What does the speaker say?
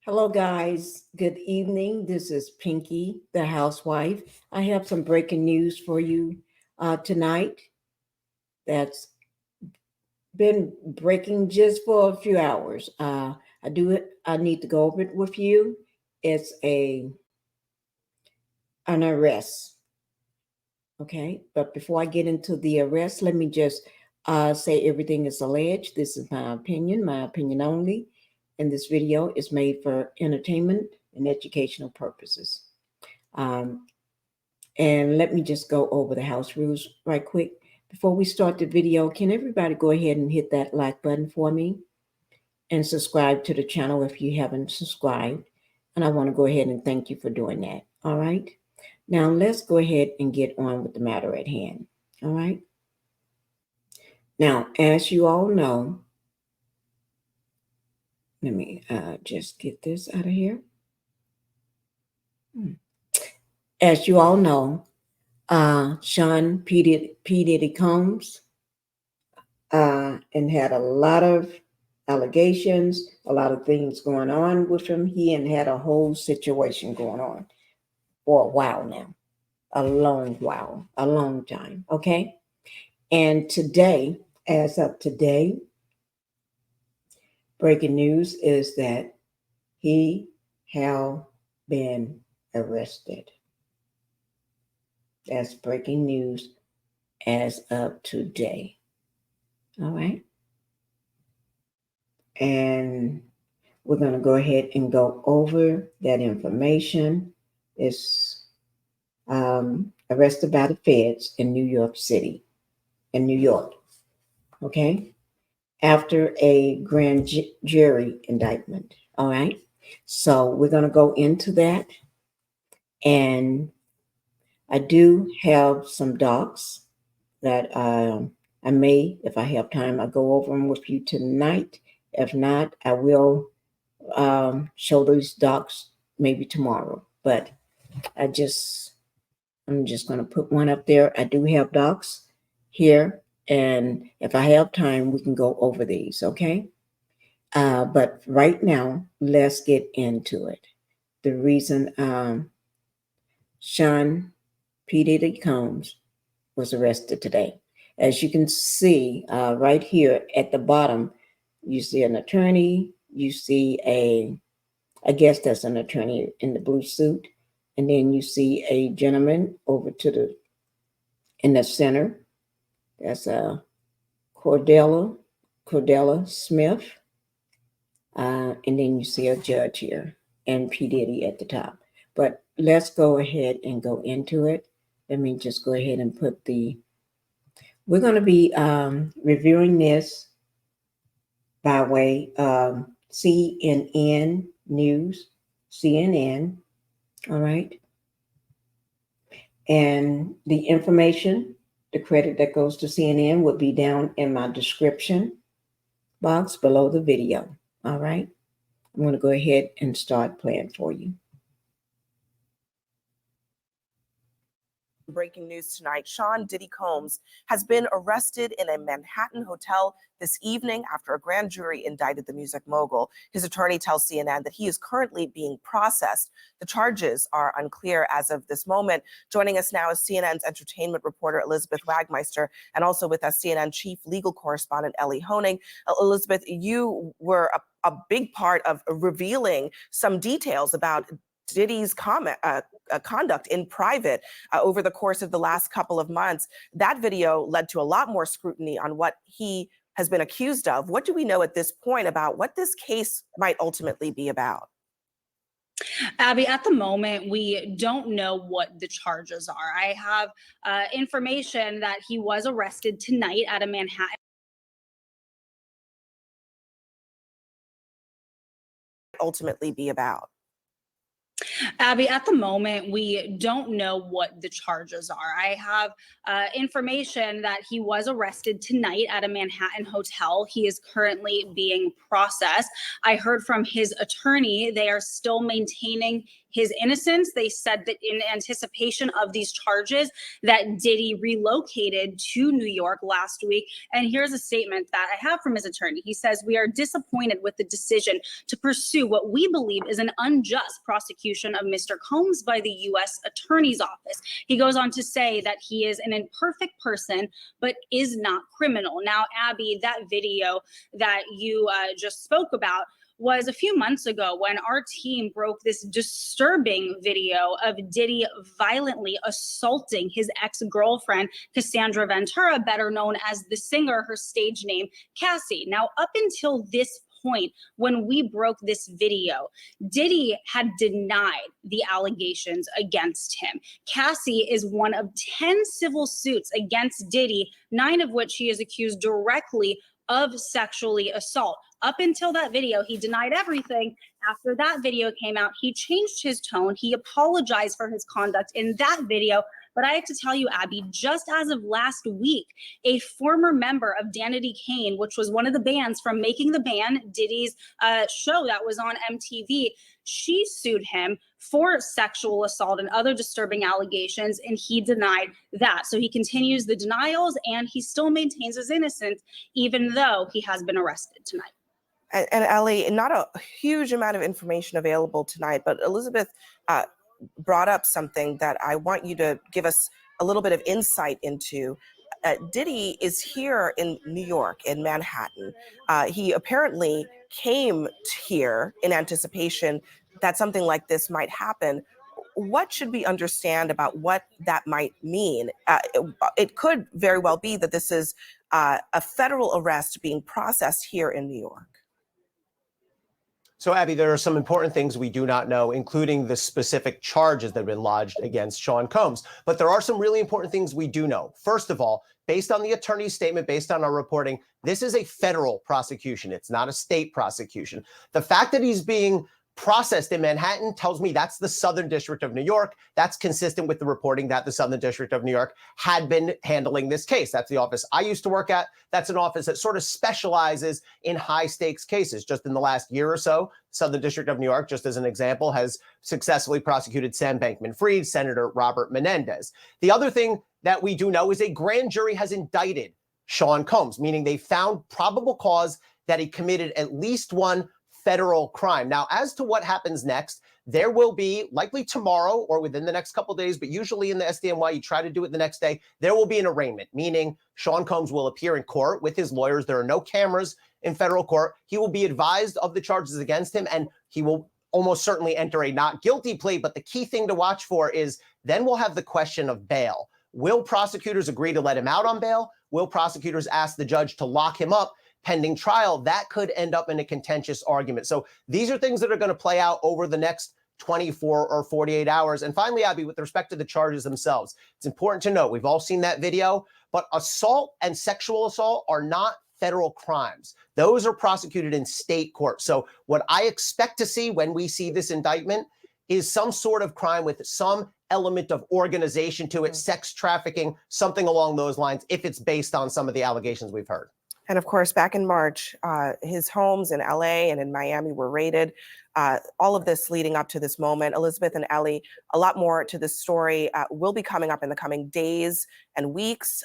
Hello, guys. Good evening. This is Pinkie, the housewife. I have some breaking news for you tonight that's been breaking just for a few hours. I need to go over it with you. It's an arrest. Okay. But before I get into the arrest, let me just say everything is alleged. This is my opinion only. And this video is made for entertainment and educational purposes. Um, and let me just go over the house rules right quick. Before we start the video, can everybody go ahead and hit that like button for me and subscribe to the channel if you haven't subscribed? And I want to go ahead and thank you for doing that. All right. Now let's go ahead and get on with the matter at hand. All right. Now, as you all know, let me just get this out of here. As you all know, Sean Diddy Combs and had a lot of allegations, a lot of things going on with him. He and had a whole situation going on for a while now, a long while, a long time. Okay. And today, as of today, breaking news is that he have been arrested. That's breaking news as of today. All right. And we're going to go ahead and go over that information. It's arrested by the feds in New York City, in New York. Okay. After a grand jury indictment. All right. So we're going to go into that. And I do have some docs that I may, if I have time, I'll go over them with you tonight. If not, I will show those docs maybe tomorrow. But I'm just going to put one up there. I do have docs here. And if I have time, we can go over these, okay? But right now, let's get into it. The reason Sean Diddy Combs was arrested today. As you can see right here at the bottom, you see an attorney, you see I guess that's an attorney in the blue suit, and then you see a gentleman over in the center. That's Cordella Smith, and then you see a judge here and P. Diddy at the top. But let's go ahead and go into it. Let me just go ahead and we're going to be reviewing this by way of CNN News, CNN, all right? And the information, the credit that goes to CNN will be down in my description box below the video, all right? I'm going to go ahead and start playing for you. Breaking news tonight, Sean Diddy Combs has been arrested in a Manhattan hotel this evening after a grand jury indicted the music mogul. His attorney tells CNN that he is currently being processed. The charges are unclear as of this moment. Joining us now is CNN's entertainment reporter Elizabeth Wagmeister, and also with us CNN chief legal correspondent Ellie Honing. Elizabeth, you were a big part of revealing some details about Diddy's conduct in private over the course of the last couple of months. That video led to a lot more scrutiny on what he has been accused of. What do we know at this point about what this case might ultimately be about? Abby, at the moment, we don't know what the charges are. I have information that he was arrested tonight at a Manhattan. Ultimately be about. Abby, at the moment, we don't know what the charges are. I have information that he was arrested tonight at a Manhattan hotel. He is currently being processed. I heard from his attorney they are still maintaining his innocence. They said that in anticipation of these charges that Diddy relocated to New York last week. And here's a statement that I have from his attorney. He says, "We are disappointed with the decision to pursue what we believe is an unjust prosecution of Mr. Combs by the U.S. Attorney's Office." He goes on to say that he is an imperfect person, but is not criminal. Now, Abby, that video that you just spoke about was a few months ago when our team broke this disturbing video of Diddy violently assaulting his ex-girlfriend, Cassandra Ventura, better known as the singer, her stage name, Cassie. Now, up until this point, when we broke this video, Diddy had denied the allegations against him. Cassie is one of 10 civil suits against Diddy, 9 of which he is accused directly of sexually assault. Up until that video, he denied everything. After that video came out, he changed his tone. He apologized for his conduct in that video. But I have to tell you, Abby, just as of last week, a former member of Danity Kane, which was one of the bands from Making the Band, Diddy's show that was on MTV, she sued him for sexual assault and other disturbing allegations, and he denied that. So he continues the denials, and he still maintains his innocence, even though he has been arrested tonight. And Ellie, not a huge amount of information available tonight, but Elizabeth brought up something that I want you to give us a little bit of insight into. Diddy is here in New York, in Manhattan. He apparently came here in anticipation that something like this might happen. What should we understand about what that might mean? It could very well be that this is a federal arrest being processed here in New York. So, Abby, there are some important things we do not know, including the specific charges that have been lodged against Sean Combs. But there are some really important things we do know. First of all, based on the attorney's statement, based on our reporting, this is a federal prosecution. It's not a state prosecution. The fact that he's being processed in Manhattan tells me that's the Southern District of New York. That's consistent with the reporting that the Southern District of New York had been handling this case. That's the office I used to work at. That's an office that sort of specializes in high stakes cases. Just in the last year or so, Southern District of New York, just as an example, has successfully prosecuted Sam Bankman-Fried, Senator Robert Menendez. The other thing that we do know is a grand jury has indicted Sean Combs, meaning they found probable cause that he committed at least one federal crime. Now, as to what happens next, there will be, likely tomorrow or within the next couple of days, but usually in the SDNY, you try to do it the next day, there will be an arraignment, meaning Sean Combs will appear in court with his lawyers. There are no cameras in federal court. He will be advised of the charges against him, and he will almost certainly enter a not guilty plea. But the key thing to watch for is then we'll have the question of bail. Will prosecutors agree to let him out on bail? Will prosecutors ask the judge to lock him up pending trial? That could end up in a contentious argument. So these are things that are going to play out over the next 24 or 48 hours. And finally, Abby, with respect to the charges themselves, it's important to note, we've all seen that video, but assault and sexual assault are not federal crimes. Those are prosecuted in state court. So what I expect to see when we see this indictment is some sort of crime with some element of organization to it, sex trafficking, something along those lines, if it's based on some of the allegations we've heard. And of course, back in March, his homes in LA and in Miami were raided. All of this leading up to this moment. Elizabeth and Ellie, a lot more to this story will be coming up in the coming days and weeks.